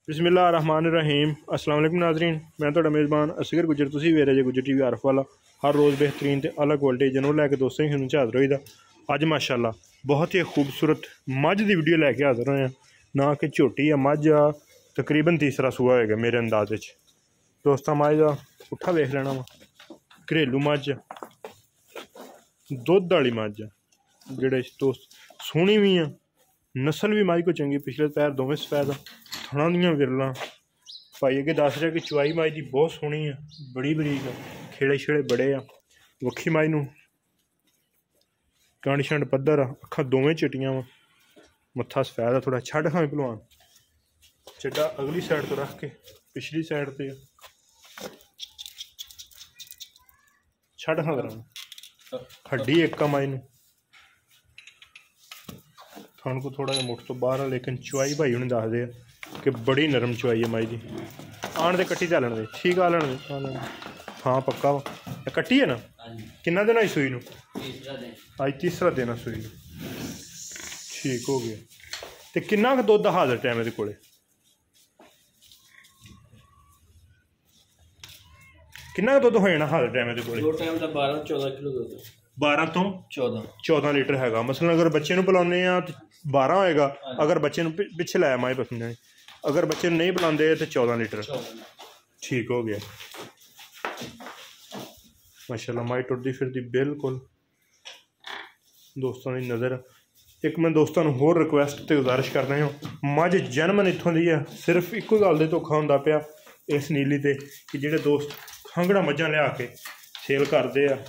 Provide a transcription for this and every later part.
बिस्मिल्लाहिर्रहमानिर्रहीम अस्सलाम वालेकुम नाज़रीन, मैं तुहाडा मेज़बान असगर गुजर। तुसीं वेख रहे जे गुजर टीवी आरफ वाला। हर रोज़ बेहतरीन ते अलग क्वालिटी जनों लैके दोस्तों ही हाज़र होई दा। अज माशाअल्लाह बहुत ही खूबसूरत मझ की वीडियो लैके हाज़र होए ना कि झोटी या मझ आ। तकरीबन तीसरा सूआ होएगा मेरे अंदाजे च। दोस्तां मझ का पुट्ठा वेख लेना वा, घरेलू मझ दुध वाली मझ जेह्ड़े दोस्त सोहनी भी आ, नस्ल भी मझ को चंगी, पिछले पैर दोवें सफैद थणा दियां विरलां। भाई अगे दस रहा कि चुआई मझ की बहुत सोहनी है, बड़ी बरीक है, खेड़े छेड़े बड़े आ। वक्खी मझ नूं कंड शंड पद्धर आ, अक्खां दोवें चिट्टियां वा, मत्था सफैद आ थोड़ा। छड्ड खां भलवान चड्डा अगली साइड तो रख के पिछली साइड ते छड्ड खां करा हड्डी एक आ मझ नूं, थन को थोड़ा जिहा मुठ तो बाहर है, लेकिन चुआई भाई उन्हें दसदे कि बड़ी नरम चुआई है मझ की। आन दे कट्टी चलन दे, ठीक आ लेने दे। हाँ पक्का वा कट्टी है ना। किन्ना दिन आई सूई नूं? अज तीसरा दिन है सूई नूं। ठीक हो गया। तो किन्ना क दुध हाज़र टाइम ये कोले? किन्ना दुध हो जाना हाज़र टाइम ये कोले? 12-14 किलो दुध। 12 तो 14 लीटर हैगा। मसलन अगर बच्चे बुलाने तो 12 होएगा, अगर बच्चे पिछे लाया माए पसंद नहीं, अगर बच्चे नहीं बुलाते तो 14 लीटर। ठीक हो गया माशाल्लाह। माई टुरदी फिरदी बिल्कुल दोस्तों की नज़र। एक मैं दोस्तों होर रिक्वेस्ट तो गुजारिश कर रहा हूँ, मझ जन्मन इत्थों दी है, सिर्फ एको गल दे धोखा होंदा पिया इस नीली ते कि जेडे दोस्त खांगड़ा मझां लिया के सेल करते हैं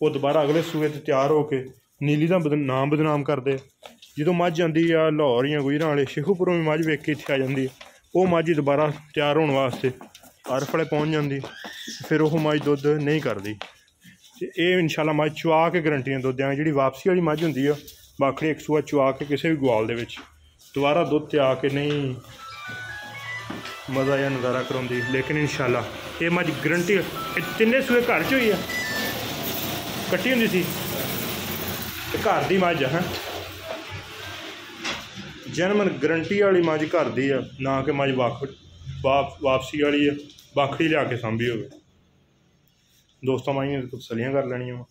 वो दोबारा अगले सूए ते तैयार होके नीली का नाम बदनाम करते। जो मझ आती आ लाहौर या गुजरां वाले शेखूपुरों भी मझ वेख के इत्थे आ जाती है, वो मझ दोबारा तैयार होने वास्ते अरफ वाले पहुँच जाती, फिर वो मझ दुध नहीं करती। ये इंशाल्लाह मझ चुआ के गारंटी दुध देंगे। जी वापसी वाली मझ होंगी बाखड़ी एक सूआ चुआ के किसी भी गुआल दे दोबारा दुध ते आके नहीं मज़ा या नज़ारा कराउंदी, लेकिन इंशाल्लाह ये मझ गारंटी तिन्ने सूए घर च हुई है, कट्टी होंदी सी घर दी मझ है। जन्मन गारंटी वाली मझ घर दी है, ना कि मझ वापसी वाली है बाखड़ी लिया के सांभी हो। दोस्तों माइया तो तसलियां कर लैनियां,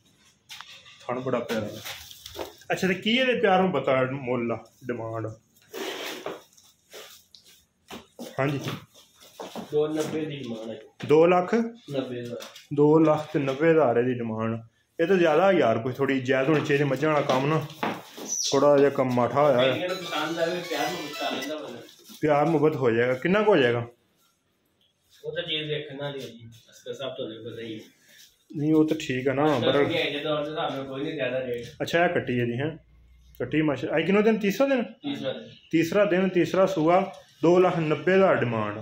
थन बड़ा प्यारा है। अच्छा तो की ये प्यार में पता मुल आ डिमांड? हाँ जी 2,90,000 की डिमांड। ये तो ज़्यादा यार कोई थोड़ी जायद होनी चाहिए। मझां वाला कम ना थोड़ा जहा कम माठा होया है, प्यार मुहब्बत हो जाएगा। कितना हो जाएगा? नहीं वो तो ठीक है ना, पर अच्छा है कट्टी है जी है कट्टी माशा। अज किन्ना दिन? तीसरा दिन तीसरा सूआ। 2,90,000 डिमांड।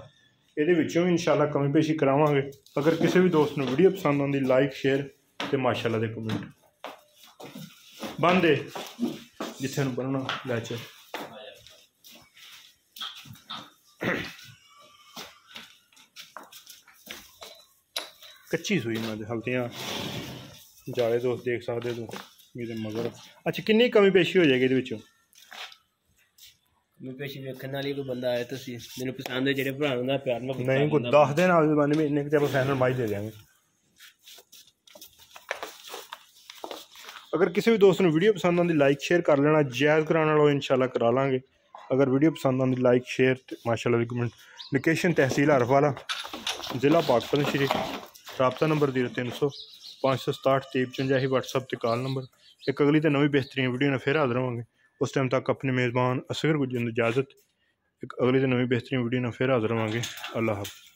ये भी इंशाल्लाह कमी पेशी करावांगे। अगर किसी भी दोस्त ने वीडियो पसंद आती लाइक शेयर तो माशाल्लाह दे कमेंट बन दे जिथे बनना लैच। कच्ची सूई मैं हल्तियाँ जाले दोस्त देख सकते तू मेरे मगर। अच्छा कितनी कमी पेशी हो जाएगी ये? नहीं कोई 10 दिन महीने फाइनल माई दे देंगे। अगर किसी भी दोस्त ने वीडियो पसंद आती लाइक शेयर कर लेना, जायज़ कराने वालों इंशाल्लाह करा लाँगे। अगर वीडियो पसंद आती लाइक शेयर माशाल्लाह कमेंट। लोकेशन तहसील हरफ वाला, ज़िला पाकपतन शरीफ। रबता नंबर 0300 567 53 व्हाट्सअप ते कॉल नंबर। एक अगली तो नवी बेहतरीन वीडियो ने फिर हाजिर होंगे। उस टाइम तक अपने मेज़बान असगर गुजर इजाज़त। एक अगली तो नवी बेहतरीन वीडियो ने फिर हाजिर होंगे। अल्लाह हाफ़िज़।